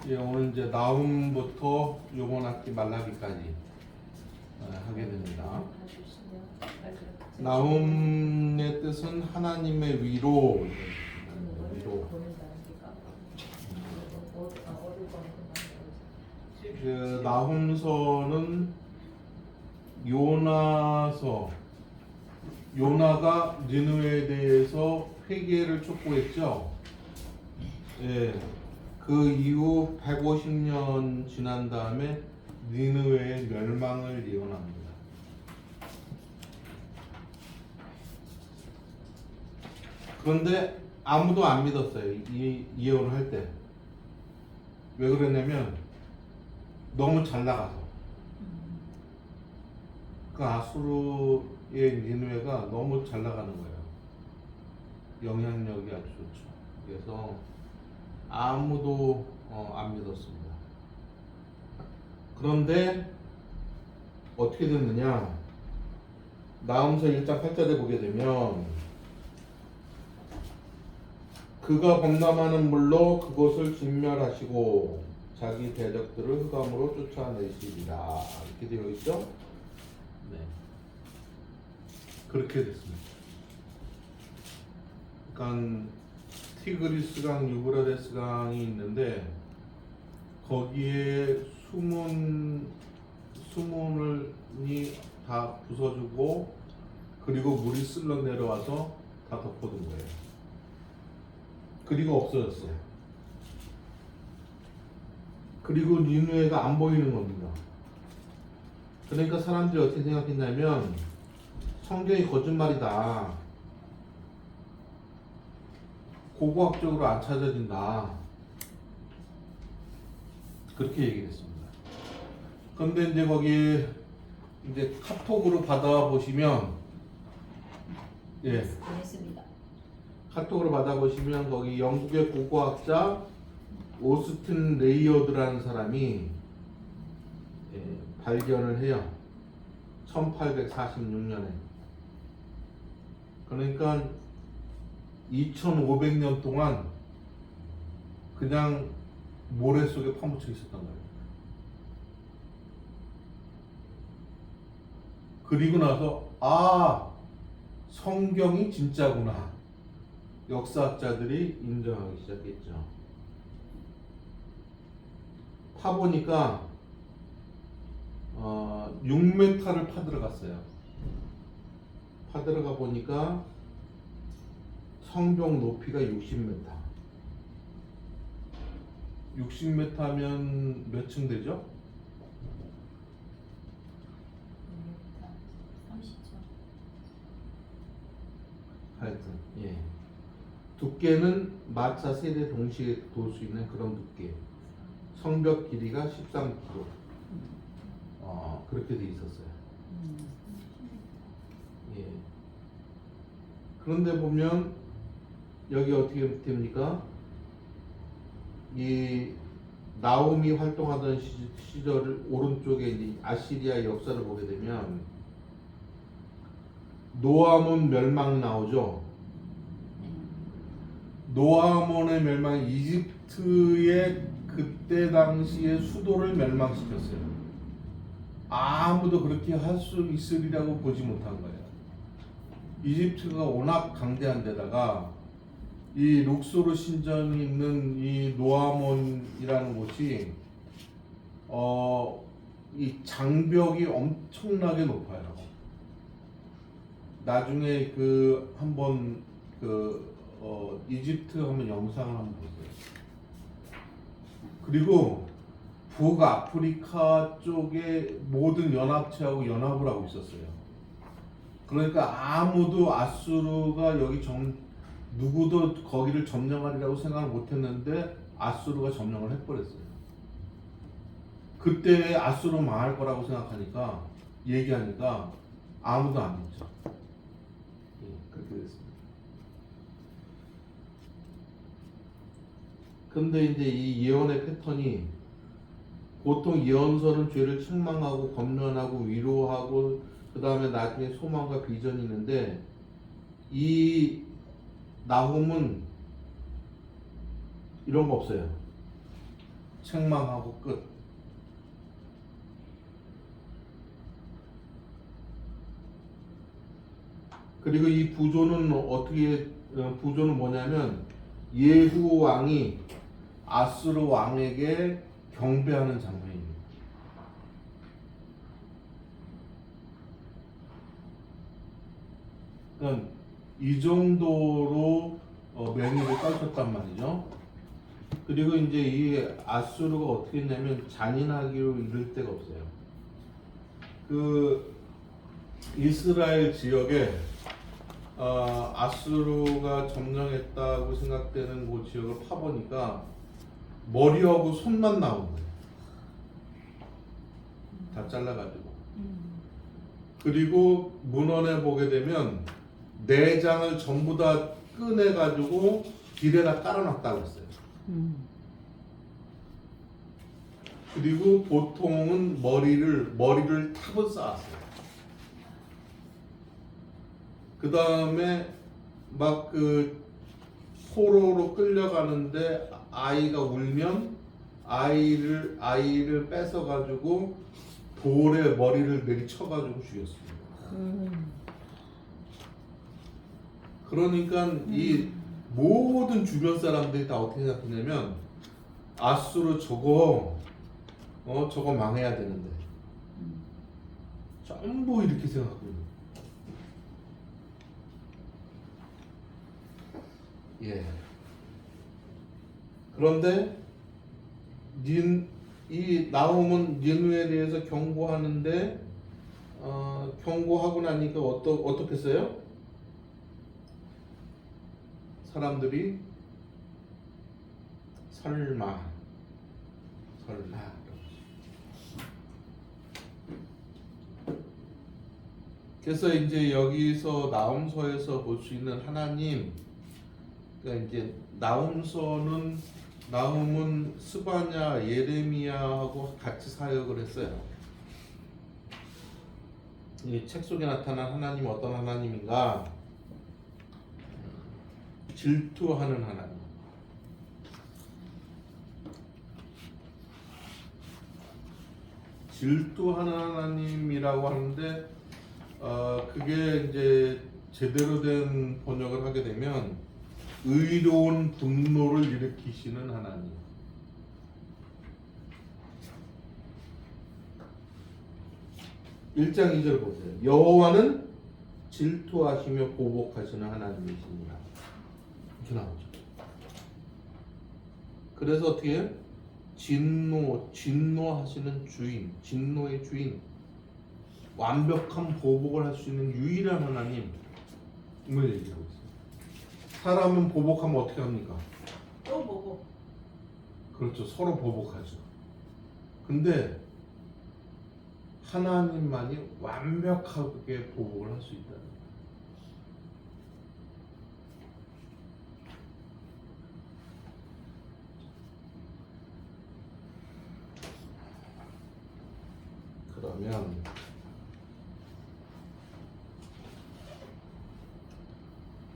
예, 오늘 이제 나훔부터 요번 학기 말라기까지 하게 됩니다. 나훔의 뜻은 하나님의 위로. 위로. 그 나훔서는 요나가 니느웨에 대해서 회개를 촉구했죠. 예. 그 이후 150년 지난 다음에 니느웨의 멸망을 예언합니다. 그런데 아무도 안 믿었어요. 이 예언을 할 때. 왜 그랬냐면 너무 잘 나가서. 그 아수르의 니느웨가 너무 잘 나가는 거예요. 영향력이 아주 좋죠. 그래서 아무도 안 믿었습니다. 그런데 어떻게 됐느냐? 나훔서 1장 8절에 보게 되면 그가 범람하는 물로 그곳을 진멸하시고 자기 대적들을 흑암으로 쫓아내시리라 이렇게 되어 있죠? 네, 그렇게 됐습니다. 그러니까 티그리스강, 유브라데스강이 있는데 거기에 수문이 다 부서지고 그리고 물이 쓸러 내려와서 다 덮어둔 거예요. 그리고 없어졌어요. 그리고 니느웨가 안 보이는 겁니다. 그러니까 사람들이 어떻게 생각했냐면 성경이 거짓말이다. 고고학적으로 안 찾아진다. 그렇게 얘기했습니다. 그런데 이제 거기 이제 카톡으로 받아보시면, 예, 카톡으로 받아보시면 거기 영국의 고고학자 오스틴 레이어드라는 사람이 발견을 해요. 1846년에. 그러니까 2500년 동안 그냥 모래 속에 파묻혀 있었던 거예요. 그리고 나서 성경이 진짜구나. 역사학자들이 인정하기 시작했죠. 파보니까 6m를 파들어갔어요. 파들어가 보니까 성벽 높이가 60m. 60m면 몇 층 되죠? 30층. 하여튼, 예. 두께는 마차 세대 동시에 돌 수 있는 그런 두께. 성벽 길이가 13km. 그렇게 돼 있었어요. 예. 그런데 보면 여기 어떻게 됩니까? 이 나훔이 활동하던 시절 오른쪽에 이제 아시리아 역사를 보게 되면 노아몬 멸망 나오죠. 노아몬의 멸망이 이집트의 그때 당시의 수도를 멸망시켰어요. 아무도 그렇게 할 수 있으리라고 보지 못한 거예요. 이집트가 워낙 강대한 데다가 이 룩소르 신전이 있는 이 노아몬이라는 곳이 이 장벽이 엄청나게 높아요. 나중에 한번 이집트 한번 영상을 한번 보세요. 그리고 북아프리카 쪽에 모든 연합체하고 연합을 하고 있었어요. 그러니까 아무도 아수르가 여기 누구도 거기를 점령하리라고 생각을 못했는데 아수르가 점령을 해버렸어요. 그때 아수르 망할 거라고 생각하니까 얘기하니까 아무도 안 믿죠. 예, 그렇게 됐습니다. 근데 이제 이 예언의 패턴이 보통 예언서는 죄를 책망하고 권면하고 위로하고 그 다음에 나중에 소망과 비전이 있는데 이 나훔은 이런 거 없어요. 책망하고 끝. 그리고 이 부조는 부조는 뭐냐면 예후 왕이 아수르 왕에게 경배하는 장면입니다. 그러니까 이 정도로 맹위를 떨쳤단 말이죠. 그리고 이제 이 아수르가 어떻게 했냐면 잔인하기로 이를 데가 없어요. 그 이스라엘 지역에 아수르가 점령했다고 생각되는 그 지역을 파보니까 머리하고 손만 나온 거예요. 다 잘라가지고. 그리고 문헌에 보게 되면 내장을 전부 다 꺼내가지고 길에다 깔아놨다고 했어요. 그리고 보통은 머리를 탑을 쌓았어요. 그 다음에 막 그 포로로 끌려가는데 아이가 울면 아이를 뺏어가지고 돌에 머리를 내리쳐가지고 죽였습니다. 그러니까 이 모든 주변 사람들이 다 어떻게 생각했냐면 아수르 저거 망해야 되는데 전부 이렇게 생각하고 있는. 예. 그런데 이 나홈은 니느웨에 대해서 경고하는데 경고하고 나니까 어떻게 했어요? 사람들이 설마 그래서 이제 여기서 나홈서에서 볼 수 있는 하나님, 그러니까 이제 나홈은 스바냐 예레미야하고 같이 사역을 했어요. 이 책 속에 나타난 하나님 어떤 하나님인가? 질투하는 하나님. 질투하는 하나님이라고 하는데 그게 이제 제대로 된 번역을 하게 되면 의로운 분노를 일으키시는 하나님. (1장 2절) 보세요. 여호와는 질투하시며 보복하시는 하나님이십니다. 이렇게 나오죠. 그래서 어떻게 해요? 진노하시는 주인, 진노의 주인, 완벽한 보복을 할 수 있는 유일한 하나님을 얘기하고 있어요. 사람은 보복하면 어떻게 합니까? 또 보복. 그렇죠. 서로 보복하죠. 근데 하나님만이 완벽하게 보복을 할 수 있다는 거예요. 그러면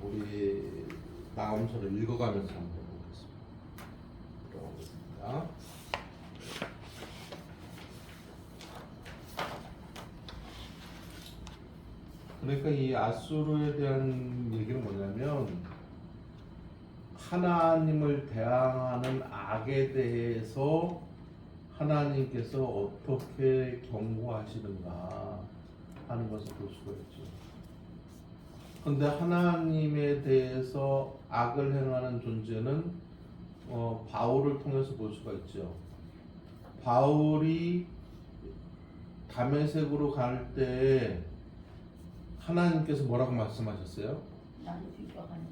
우리 나홈서를 읽어가면서 한번 보겠습니다. 들어가겠습니다. 그러니까 이 아수르에 대한 얘기는 뭐냐면 하나님을 대항하는 악에 대해서 하나님께서 어떻게 경고하시는가 하는 것을 볼 수가 있죠. 그런데 하나님에 대해서 악을 행하는 존재는 바울을 통해서 볼 수가 있죠. 바울이 다메섹으로 갈 때 하나님께서 뭐라고 말씀하셨어요? 나를 핍박하느냐.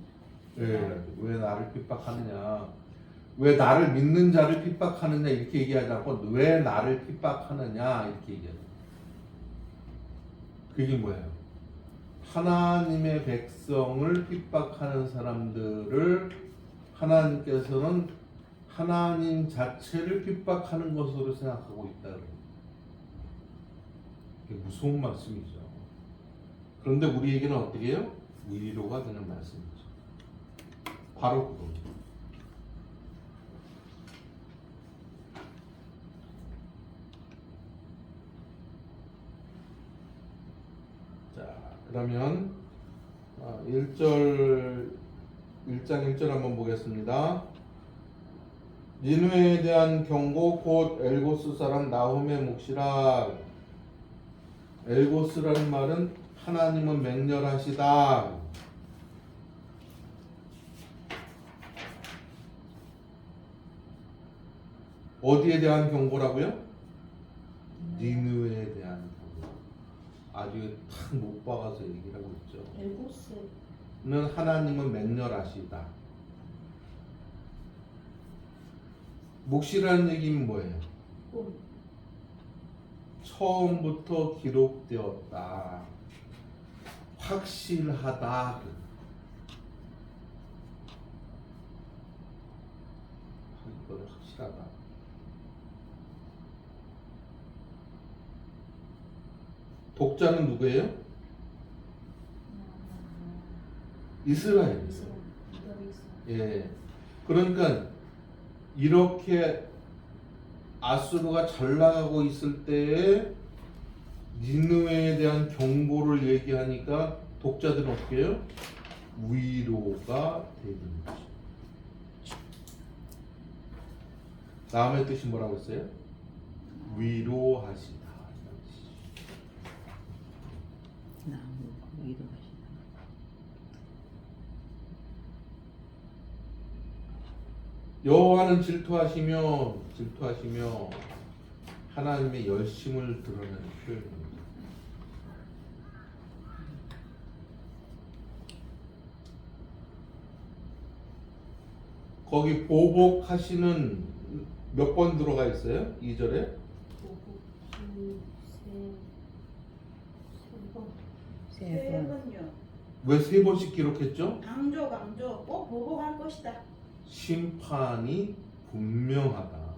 왜 나를 핍박하느냐? 왜 나를 믿는 자를 핍박하느냐? 이렇게 얘기하지 않고 왜 나를 핍박하느냐? 이렇게 얘기해요. 그게 뭐예요? 하나님의 백성을 핍박하는 사람들을 하나님께서는 하나님 자체를 핍박하는 것으로 생각하고 있다. 이게 무서운 말씀이죠. 그런데 우리에게는 어떻게 해요? 위로가 되는 말씀이죠. 바로 그겁니다. 그러면 1장 1절 한번 보겠습니다. 니느웨에 대한 경고 곧 엘고스 사람 나훔의 몫이라. 엘고스라는 말은 하나님은 맹렬하시다. 어디에 대한 경고라고요? 니느웨에 대한 경고. 아주 탁 못 박아서 얘기를 하고 있죠. 엘고스는 하나님은 맹렬하시다. 몫이라는 얘기는 뭐예요? 꿈. 처음부터 기록되었다. 확실하다. 이건 확실하다. 독자는 누구예요? 이스라엘. 예. 그러니까 이렇게 아수르가 잘 나가고 있을 때에 니느웨에 대한 경고를 얘기하니까 독자들은 어떻게 해요? 위로가 되는 거죠. 다음의 뜻이 뭐라고 했어요? 위로하시다. 여호와는 질투하시며 하나님의 열심을 드러내는 표현입니다. 거기 보복하시는 몇 번 들어가 있어요? 2절에? 세 번요. 왜 3번씩 기록했죠? 강조 꼭 보복할 것이다. 심판이 분명하다.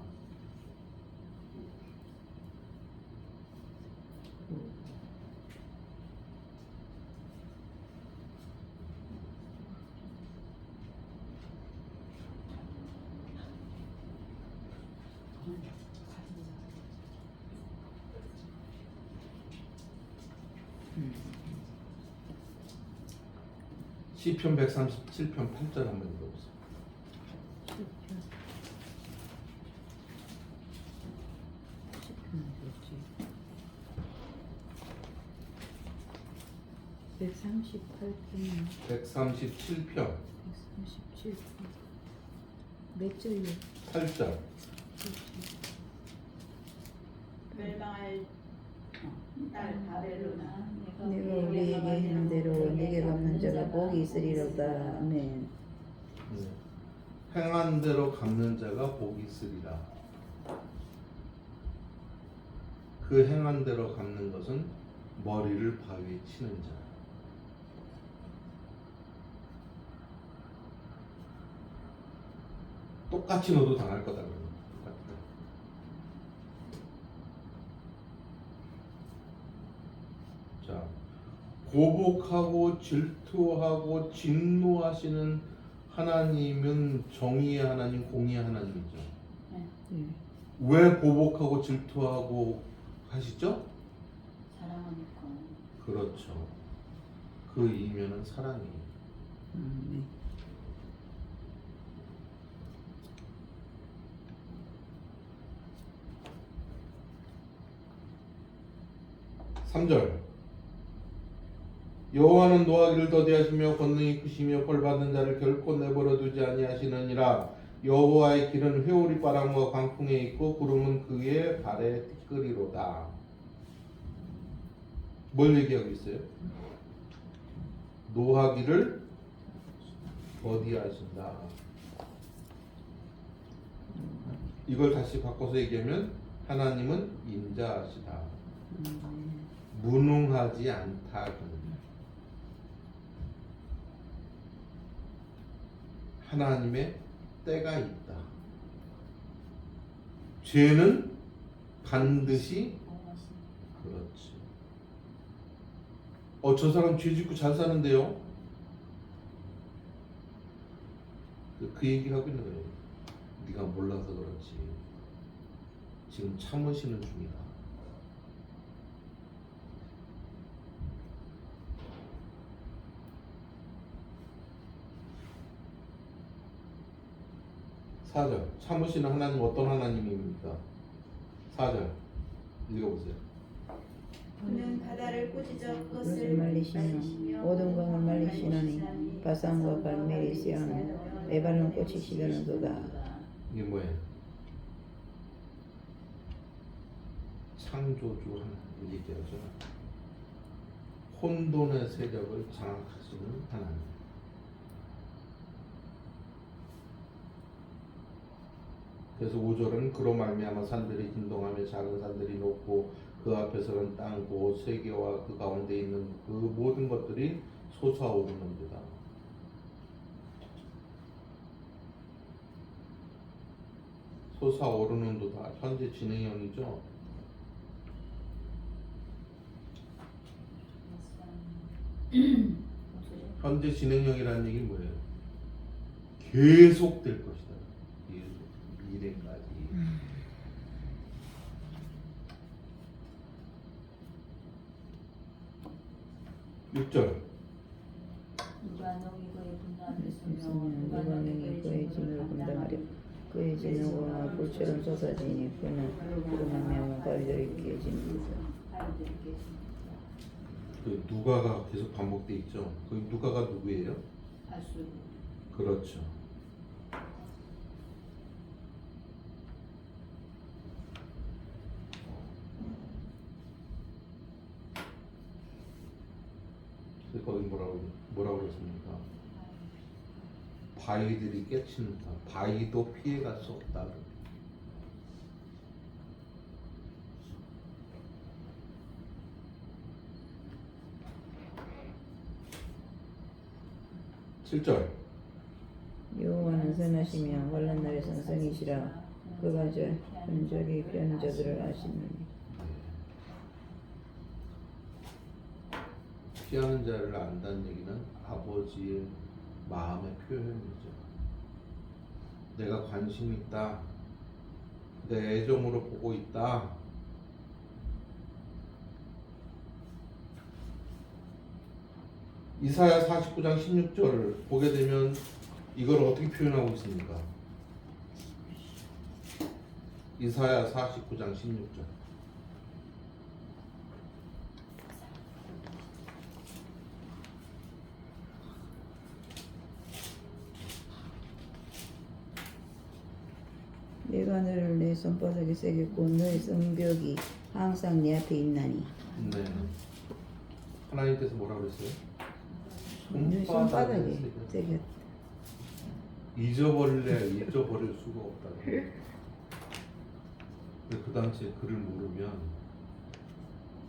시편 137편 8절 한번 읽어보세요. 137편 몇 절이요? 8절. 멸망할 딸 바벨로나 내가 우리에게 하는 대로 내게 갚는 자가 복이 있으리로다. 아멘. 행한 대로 갚는 자가 복이 있으리라. 그 행한 대로 갚는 것은 머리를 바위에 치는 자. 똑같이 너도 당할 거다. 똑같아. 자, 보복하고 질투하고 진노하시는 하나님은 정의의 하나님, 공의의 하나님이죠. 네. 왜 보복하고 질투하고 하시죠? 사랑하니까. 그렇죠. 그 이면은 사랑이에요. 네. 3절. 여호와는 노하기를 더디하시며 권능이 크시며 벌받는 자를 결코 내버려 두지 아니하시느니라. 여호와의 길은 회오리 바람과 광풍에 있고 구름은 그의 발에 티끌이로다. 뭘 얘기하고 있어요? 노하기를 더디하신다. 이걸 다시 바꿔서 얘기하면 하나님은 인자하시다. 무능하지 않다. 하나님의 때가 있다. 죄는 반드시 그렇지. 저 사람 죄 짓고 잘 사는데요. 그 얘기를 하고 있는 거예요. 네가 몰라서 그렇지. 지금 참으시는 중이다. 4절. 참으시는 하나님 어떤 하나님입니까? 4절 읽어보세요. 그는 바다를 꾸짖어 그것을 그것을 말리시며 모든 강을 말리시나니 바산과 갈멜이 시아는 메발론 꽃이 시드는도다. 이게 뭐예요? 창조주 하나님 얘기하죠. 혼돈의 세력을 장악하시는 하나님. 그래서 5절은 그로 말미암아 산들이 진동하며 작은 산들이 높고 그 앞에서는 땅 곧 세계와 그 가운데 있는 그 모든 것들이 솟아오르는도다. 솟아오르는도다. 현재 진행형이죠. 현재 진행형이라는 얘기는 뭐예요? 계속 될 것이다. 계속 미래까지. 6절. 누가 너희 그의 분노함을 있으며 쏘며 누가 누가 너희 능히 그의 그의 진노를 감당하려 그의 진노가 불처럼 솟아지니 그는 그로 말미암아 바위들이 깨지는도다. 바위들이 깨집니다. 그 누가가 계속 반복돼 있죠. 그 누가가 누구예요? 아수르 그렇죠. 그래서 거기 뭐라고 그랬습니까? 바위들이 깨친다. 바위도 피해갈 수 없다. 7절. 여호와는 선하시며 환난 날의 선생이시라 그가 저 흔적이 피하는 자들을 아시느니 피하는 자를 안다는 얘기는 아버지의 마음의 표현이죠. 내가 관심 있다. 내 애정으로 보고 있다. 이사야 49장 16절을 보게 되면 이걸 어떻게 표현하고 있습니까? 이사야 49장 16절. 내가 너를 내 손바닥에 새겼고 너의 성벽이 항상 내 앞에 있나니 네. 하나님께서 뭐라고 그랬어요? 네 손바닥에 새겼다. 잊어버릴 수가 없다고. 근데 그 당시에 글을 모르면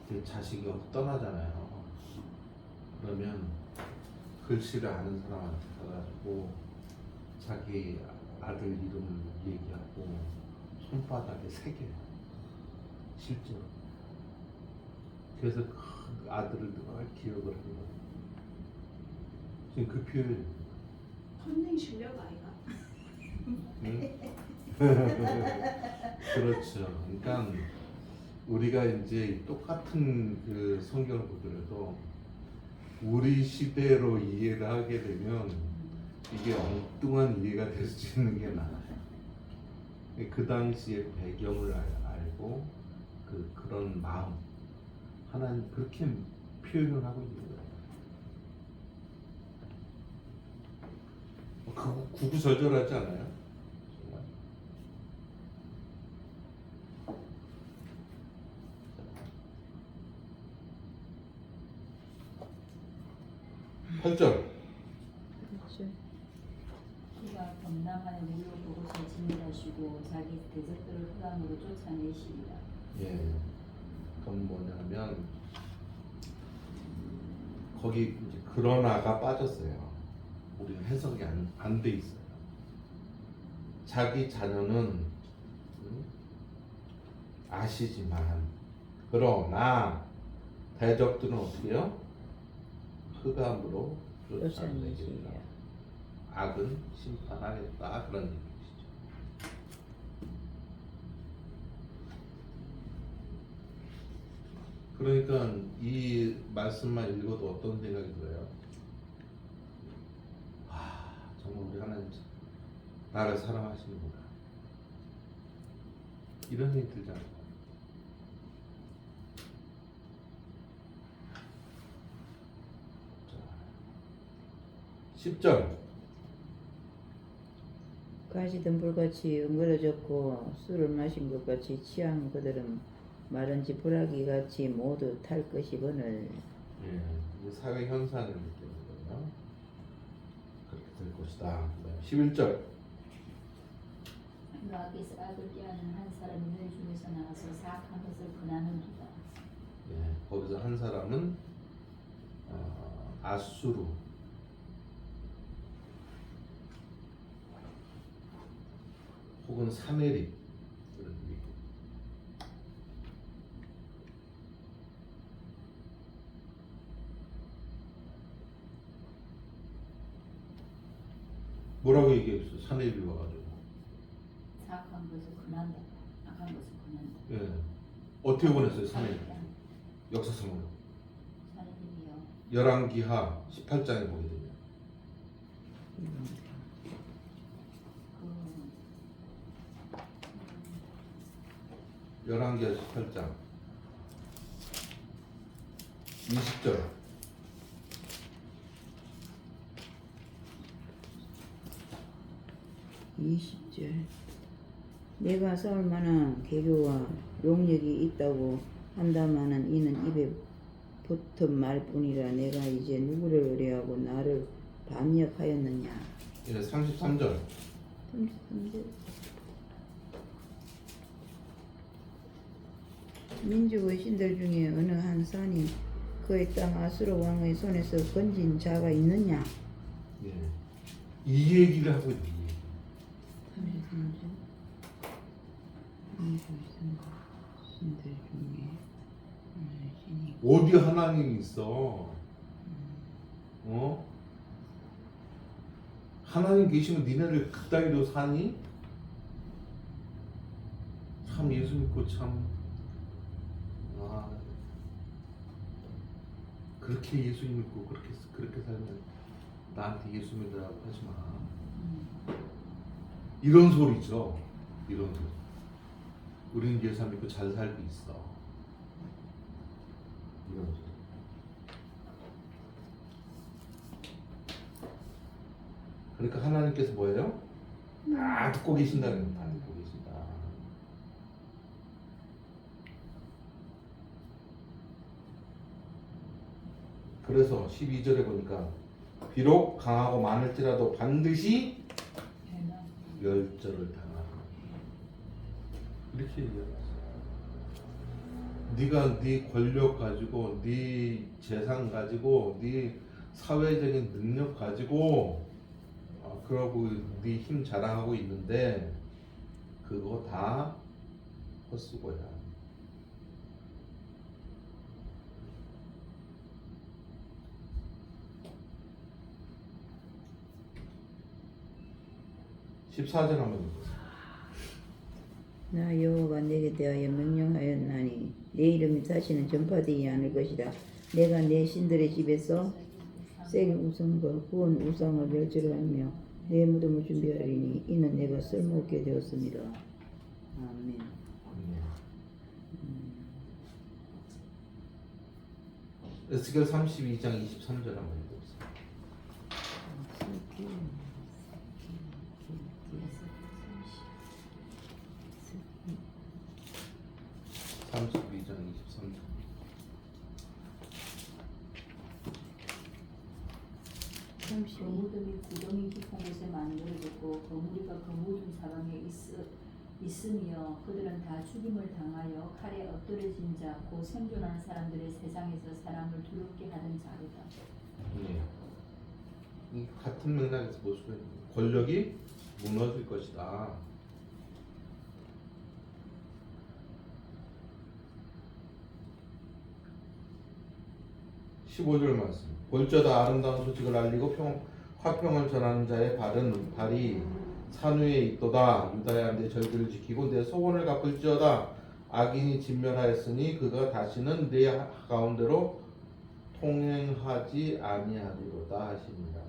그 자식이 떠나잖아요. 그러면 글씨를 아는 사람한테 가가지고 자기 아들 이름을 얘기하고 손바닥에 새겨요. 실제로. 그래서 그 아들을 늘 기억을 하는 거예요. 지금 그 표현. 헌팅 실력 아이가. 응? 그렇죠. 그러니까 우리가 이제 똑같은 그 성경을 보더라도 우리 시대로 이해를 하게 되면 이게 엉뚱한 이해가 될 수 있는 게 많아요. 그 당시의 배경을 알고 그런 마음 하나님 그렇게 표현을 하고 있는 거예요. 구구절절하지 않아요? 정말. 팔 절. 그렇죠. 그가 범람하는 일로 그곳을 진멸하시고 자기 대적들을 흑암으로 쫓아내시리라. 예. 그건 뭐냐면 거기 이제 그러나가 빠졌어요. 우리는 해석이 안 돼 있어요. 자기 자녀는 아시지만 그러나 대적들은 어떻게 해요? 흑암으로 쫓아내리라. 쫓아내시리라. 악은 심판하겠다 그런 얘기시죠. 그러니까 이 말씀만 읽어도 어떤 생각이 들어요? 아 정말 우리 하나님 나를 사랑하시는구나. 이런 생각이 들잖아요. 자, 10절. 가시던 불같이 엉그러졌고 술을 마신 것 같이 취한 그들은 마른지 불아기 같이 모두 탈 것이거늘. 예, 이 사회 현상을 느끼는 거예요. 그렇게 될 것이다. 11절. 노아께서 아들 깨하는 한 사람이 너희 중에서 나와서 사악한 것을 권하는도다. 예, 거기서 한 사람은 아수르 혹은 사네립 이런 의미. 뭐라고 얘기했어? 사네립이 와가지고. 사악한 것을 권한다. 악한 것을 권한다. 예, 어떻게 보냈어요? 사네립 역사상으로. 사내들이요. 열왕기하 18장에 보게 되면 열왕기하 18장 20절. 20절. 내가 싸울 만한 계교와 용력이 있다고 한다마는 이는 입에 붙은 말뿐이라. 내가 이제 누구를 의뢰하고 나를 반역하였느냐. 이제 33절. 33절. 민족의 신들 중에 어느 한 산이 그의 땅 아수르 왕의 손에서 건진 자가 있느냐. 예. 이 얘기를 하고 있는 거예요. 33절. 신들 중에 어느 신이 어디 하나님이 있어? 어? 하나님 계시면 니네를 그따위로 사니? 참 예수 믿고 참 그렇게 예수 믿고 그렇게 살면 나한테 예수 믿으라고 하지 마. 이런 소리죠. 이런 소리. 우리는 예수 믿고 잘 살고 있어. 이런 소리. 그러니까 하나님께서 뭐예요? 다 듣고 계신다는 거예요. 다 듣고 계신다. 그래서 12절에 보니까 비록 강하고 많을지라도 반드시 멸절을 당하라. 이렇게 얘기했어요. 네가 네 권력 가지고, 네 재산 가지고, 네 사회적인 능력 가지고, 그러고 네 힘 자랑하고 있는데 그거 다 헛수고야. (14절) 한번 읽어보세요. 나 여호와가 내게 대하여 명령하였나니 내 이름이 다시는 전파되지 않을 것이다. 내가 내 신들의 집에서 생 우상과 구원 우상을 멸절하며 내 무덤을 준비하리니 이는 내가 쓸모없게 되었습니다. 아멘. 에스겔 32장 23절 한번 읽어보세요. 32장 23절. 그 무덤이 구덩이 깊은 곳에 만들어졌고 그 무리가 그 무덤 사방에 있으며 그들은 다 죽임을 당하여 칼에 엎드려진 자, 곧 생존한 사람들의 세상에서 사람을 두렵게 하던 자로다. 예. 이 같은 맥락에서 볼 수가 있는 거예요. 권력이 무너질 것이다. (15절) 말씀. 볼저다 아름다운 소식을 알리고 화평을 전하는 자의 발이 산 위에 있도다. 유다야 내 절기를 지키고 내 소원을 갚을지어다. 악인이 진멸하였으니 그가 다시는 내 가운데로 통행하지 아니하리로다 하십니다.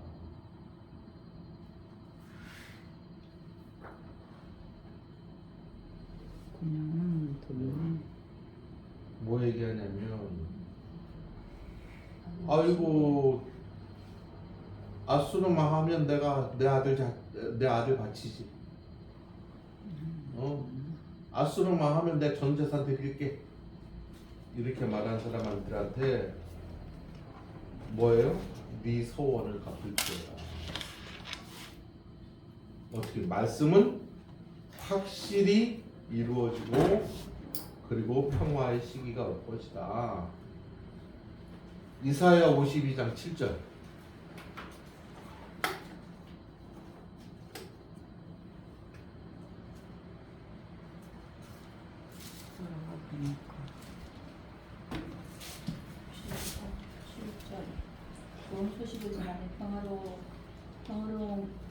그냥 돈. 뭐 얘기하냐면 아이고 아수르만 하면 내가 내 아들 바치지. 아수르만 하면 내 전 재산 드릴게. 이렇게 말한 사람들한테 뭐예요? 네 소원을 갚을지어다. 어떻게 말씀은 확실히 이루어지고 그리고 평화의 시기가 올 것이다. 이사야 52장 7절. 좋은 소식을 전하며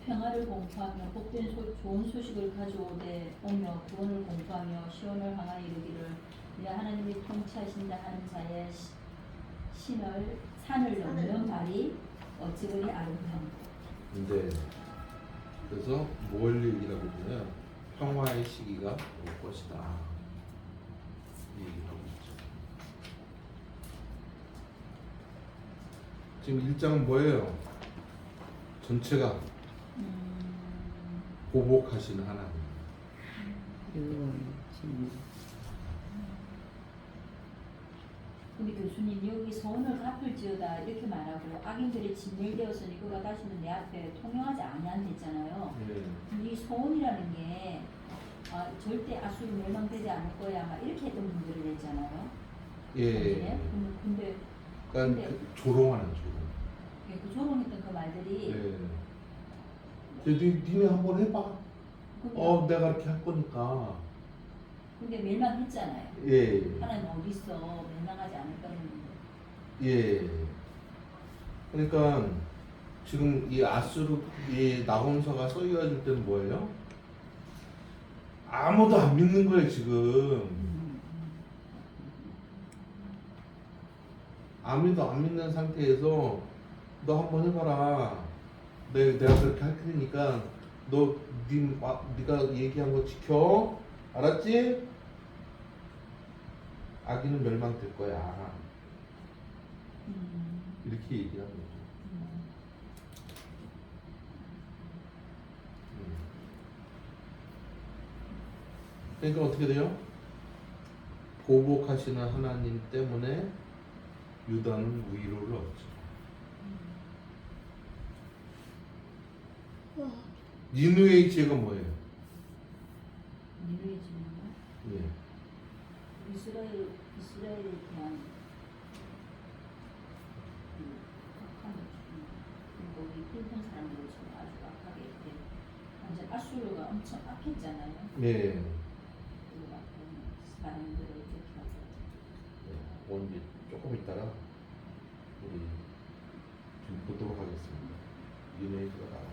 평화를 공포하며 복된 좋은 소식을 가져오되 오며 구원을 공포하며 시온을 향하여 이르기를 내 하나님이 통치하신다 하는 자의 산을 넘는 발이 어찌 그리 아름다운가. 근데 그래서 뭘 얘기하고 있냐면 평화의 시기가 올 것이다. 이 얘기하고 있죠. 지금 1장은 뭐예요? 전체가 보복하시는 하나님. 근데 교수님 여기 소원을 갚을지어다 이렇게 말하고 악인들이 진멸되었으니 그가 다시는 내 앞에 통용하지 아니한댔잖아요. 이 소원이라는 게 절대 아수르 멸망되지 않을 거야 막 이렇게 했던 분들을 했잖아요. 예. 근데 그러니까 그 조롱하는 조롱. 그 조롱했던 그 말들이 예. 니네 한번 해봐. 근데, 내가 이렇게 할 거니까. 근데 멸망했잖아요. 예. 하나님 어디 있어 멸망하지 않을 거는. 예. 그러니까 지금 이 아수르 이 나홈서가 써이어질 때는 뭐예요? 아무도 안 믿는 거예요 지금. 아무도 안 믿는 상태에서 너 한번 해봐라. 내가 그렇게 할 테니까 네가 얘기한 거 지켜. 알았지? 아기는 멸망될 거야. 이렇게 얘기하는 거죠. 그러니까 어떻게 돼요? 보복하시는 하나님 때문에 유다는 위로를 얻죠. 니누의 죄가 뭐예요? 니누의 죄는 예. 이스라엘에 대한 거기 필리핀 사람들을 지금 아주 악하게 이렇게 완전 아수르가 엄청 악했잖아요. 네. 그 사람들을 이렇게 하고. 오늘 이제 조금 있다가 우리 좀 보도록 하겠습니다. 니누의 죄가 나와요.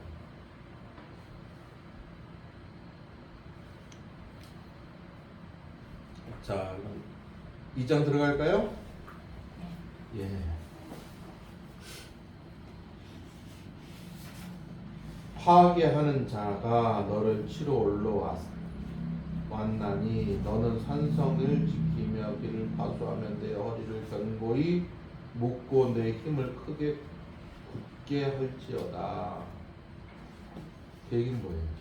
자, 2장 들어갈까요? 예. 파괴하는 자가 너를 치러 올라왔나니 너는 산성을 지키며 길을 파수하면 내 허리를 견고히 묶고 내 힘을 크게 굳게 할지어다. 계획은 뭐예요?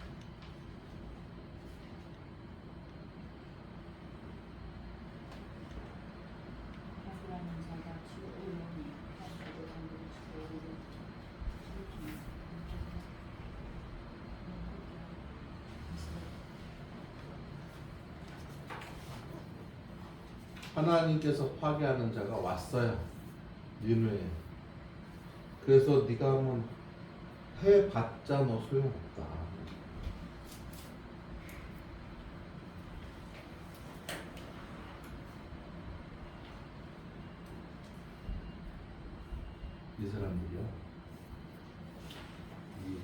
하나님께서 파괴하는 자가 왔어요. 니누에. 그래서 네가 한번 해봤자 너 소용없다. 이 사람들이요. 이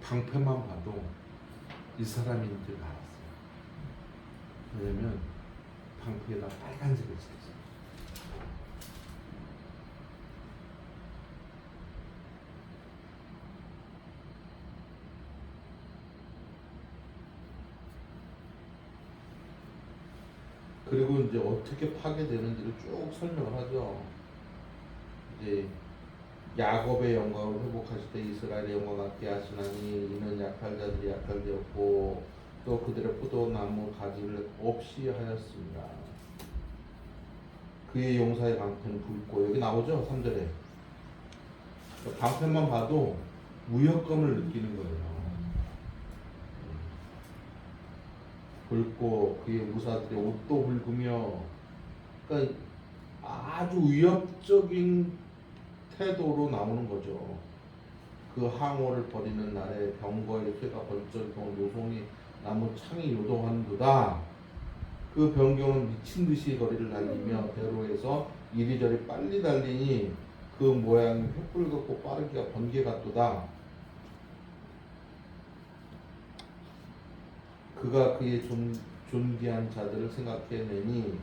방패만 봐도 이 사람인 줄 알았어요. 왜냐면 방패에다 빨간색을 칠했어요. 그리고 이제 어떻게 파괴되는지를 쭉 설명을 하죠. 이제 야곱의 영광을 회복하실 때 이스라엘의 영광 같게 하시나니 이는 약할 자들이 약할되었고 또 그들의 포도나무 가지를 없이 하였습니다. 그의 용사의 방패는 붉고 여기 나오죠 3절에 방패만 봐도 무역감을 느끼는 거예요. 붉고 그의 무사들의 옷도 붉으며 그러니까 아주 위협적인 태도로 나오는 거죠. 그 항오를 버리는 날에 병거의 쇠가 번쩍이고 노송이 나무 창이 요동하는도다. 그 병경은 미친 듯이 거리를 달리며 대로에서 이리저리 빨리 달리니 그 모양이 횃불 같고 빠르기가 번개 같도다. 그가 그의 존귀한 자들을 생각해내니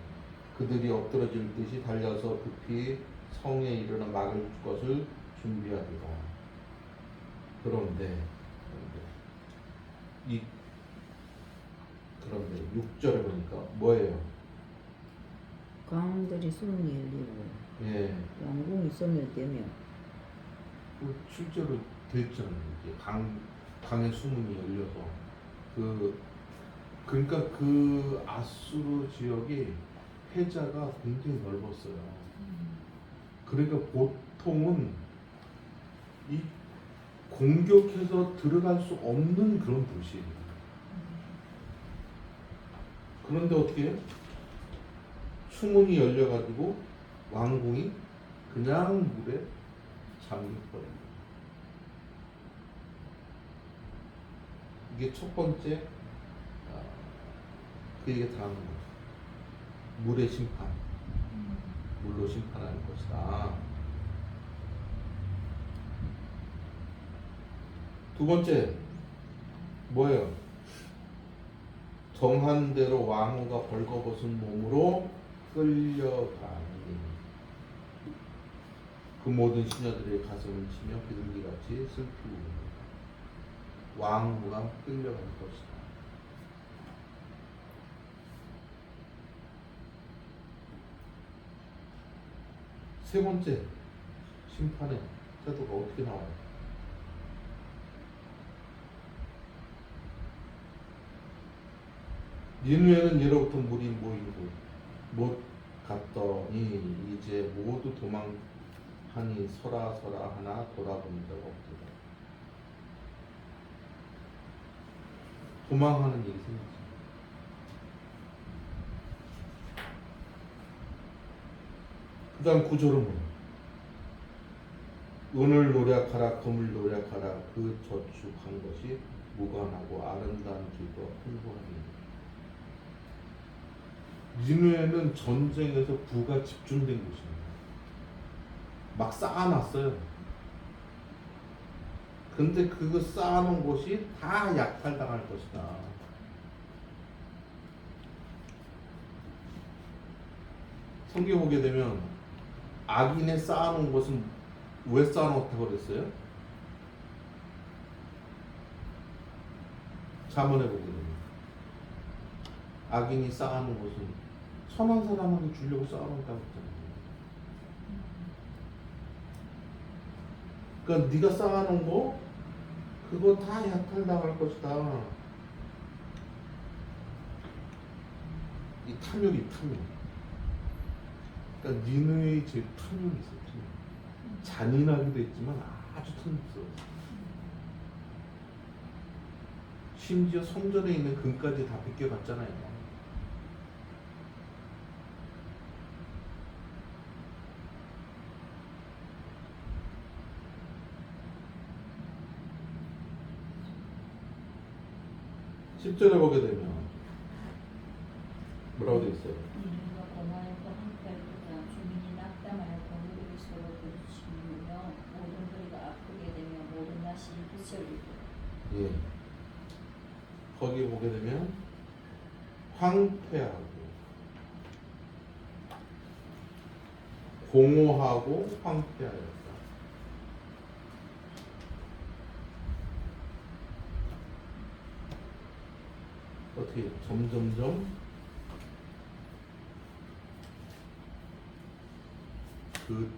그들이 엎드러질 듯이 달려서 급히 성에 이르러 막을 것을 준비하리라. 그런데 6절에 보니까 뭐예요? 강들이 수문이 열리고 예, 왕궁이 소멸되며 실제로 됐잖아요. 이제 강의 수문이 열려서 그러니까 그 아수르 지역이 해자가 굉장히 넓었어요. 그러니까 보통은 이 공격해서 들어갈 수 없는 그런 도시예요. 그런데 어떻게 해요? 수문이 열려가지고 왕궁이 그냥 물에 잠겨버려요. 이게 첫 번째 그 얘기 다 하는 거죠. 물의 심판, 물로 심판할 것이다. 두 번째 뭐예요? 정한 대로 왕후가 벌거벗은 몸으로 끌려가니 그 모든 시녀들의 가슴을 치며 비둘기같이 슬피고 왕후가 끌려갈 것이다. 세 번째 심판의 태도가 어떻게 나와요? 니누에는 예로부터 물이 모이고 못 갔더니 이제 모두 도망하니 서라 하나 돌아본 적 없더라. 도망하는 일이 생기죠. 그 다음 구절은 뭐예요? 은을 노력하라 금을 노력하라 그 저축한 것이 무관하고 아름다운 길과 풍부하니. 니누에는 전쟁에서 부가 집중된 곳입니다. 막 쌓아놨어요. 근데 그거 쌓아놓은 곳이 다 약탈당할 것이다. 성경 보게 되면 악인의 쌓아놓은 곳은 왜 쌓아놓다고 그랬어요? 잠언에 보게 되면 악인이 쌓아놓은 곳은 선한 사람한테 주려고 쌓아놓는다고 했잖아요. 그러니까 네가 쌓아놓은 거 그거 다 약탈당할 것이다. 이 탐욕이 탐욕. 그러니까 니누의 제 탐욕이 있어요. 탐욕. 잔인하기도 했지만 아주 탐욕스러워. 심지어 성전에 있는 금까지 다 뺏겨갔잖아요. 십절에 보게 되면 뭐라고 되어 있어요? 이른과 공화에서 함께하리라. 주민이 낙담하여 거물을 서로 부딪히며 모든 허리가 아프게 되며 모든 낯이 부서지고. 예. 거기 보게 되면 황폐하고 공허하고 황폐하였다. 어떻게 점점점 그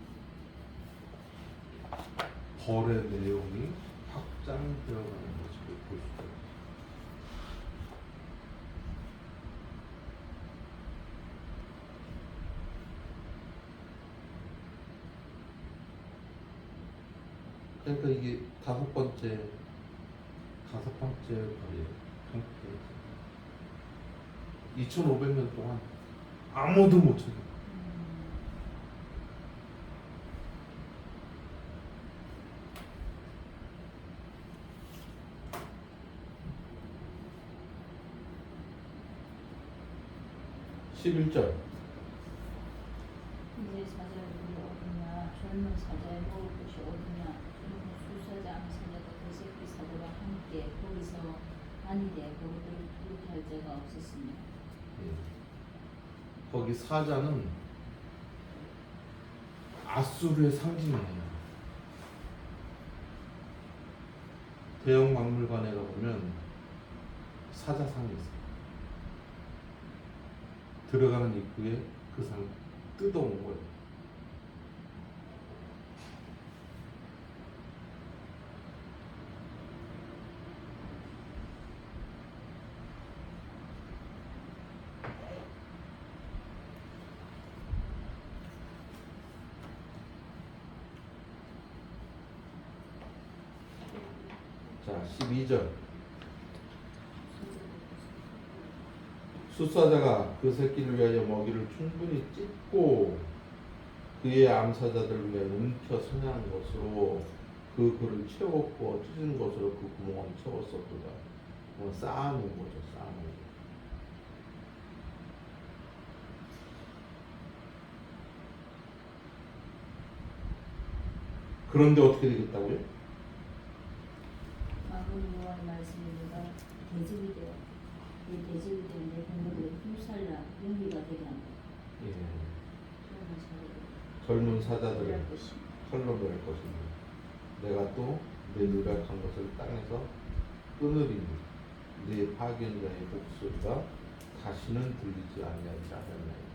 벌의 내용이 확장되어가는 모습을 볼 수가 있어요. 그러니까 이게 다섯 번째 벌이에요. 2,500년 동안 아무도 못 찾아. 11절. 이제 사자들이 어디냐 젊은 사자의 먹을 곳이 어디냐 젊은 수사자 암사자가 그 새끼 사자와 함께 거기서 아니되 그것들을 부르할 자가 없었으며 예. 거기 사자는 아수르의 상징이에요. 대형 박물관에 가보면 사자상이 있어요. 들어가는 입구에 그 상 뜯어온 거예요. 자, 12절. 숫사자가 그 새끼를 위하여 먹이를 충분히 찢고 그의 암사자들을 위해 움켜 사냥한 것으로 그 그를 채웠고 찢은 것으로 그 구멍을 채웠었도다. 쌓아놓은 거죠. 쌓아놓은 거. 그런데 어떻게 되겠다고요? 아버지 여호와의 말씀이 내가 대집이 되어 이 대집이 되어 내 백성들을 힘살라 용기가 되게 한다. 예. 젊은 젊은 사자들을 사자들을 할 것이 칼로 멸 것입니다. 내가 또 내 누락한 것을 땅에서 끊으리니 네 파견자의 목소리가 다시는 들리지 아니하리라 하였나이다.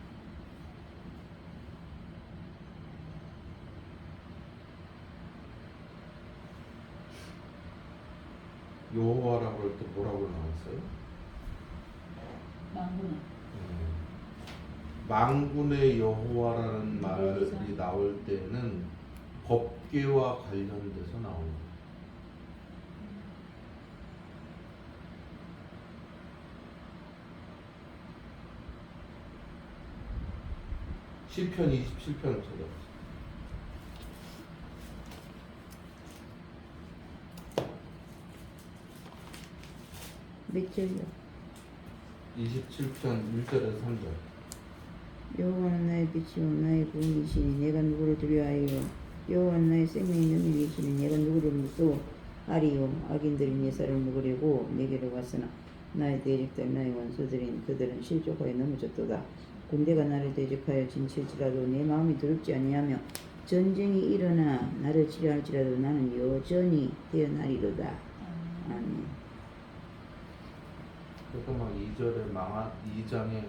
여호와라고 할 때 뭐라고 나왔어요? 망군은 망군의 여호와라는 말이 나올 때는 법궤와 관련돼서 나옵니다. 시편 27편을 찾아보세요. 몇 절요? 27편 1절에서 3절. 여호와는 나의 빛이요 나의 구원이시니 내가 누구를 두려워하여 여호와는 나의 생명의 능력이시니 내가 누구를 무서워하리요. 악인들이 예사를 먹으려고 내게로 왔으나 나의 대적들 나의 원수들인 그들은 실족하여 넘어졌도다. 군대가 나를 대적하여 진칠지라도 내 마음이 두렵지 아니하며 전쟁이 일어나 나를 치료할지라도 나는 여전히 태어나리로다. 아멘. 그러니까 막 2장에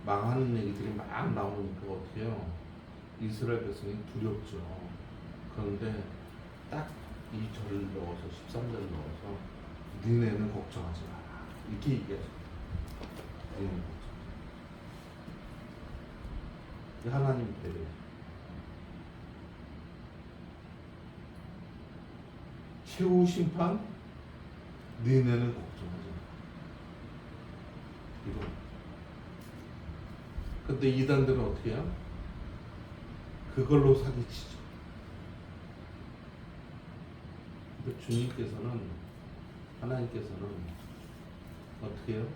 망하는 얘기들이 막 나오니까 어떻게 해요? 이스라엘 백성이 두렵죠. 그런데 딱 2절을 넣어서 13절을 넣어서 니네는 걱정하지 마라. 이렇게 얘기하죠. 니네는 걱정하지 마라. 이 하나님 배려. 최후 심판? 니네는 걱정하지 마라. 이거. 근데 이단들은 어떻게 해요? 그걸로 사기치죠. 근데 주님께서는, 하나님께서는 어떻게 해요?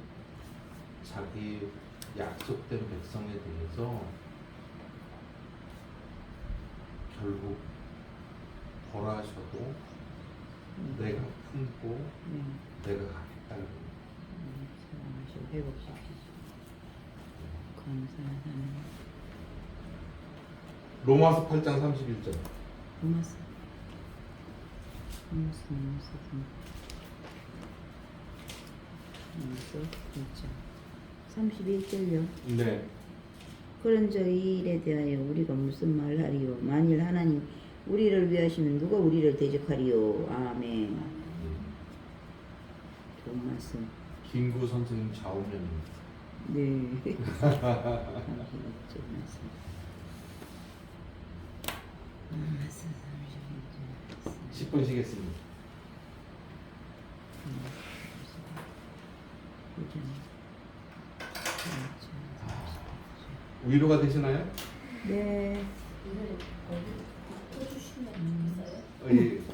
자기 약속된 백성에 대해서 결국 벌하셔도 내가 품고 내가 가겠다는 거예요. 회복시키죠. 감사하다는 로마서 8장 31절. 고맙습니다. 고맙습니다. 31절요. 네. 그런 저희 일에 대하여 우리가 무슨 말하리요? 만일 하나님 우리를 위하시면 누가 우리를 대적하리요? 아멘. 좋은 말씀. 김구 선생님 좌우명입니다. 네. 좋은 말씀. 말씀 10분 쉬겠습니다. 위로가 되시나요? 네. 이걸 또 주시면 좋겠어요. 예.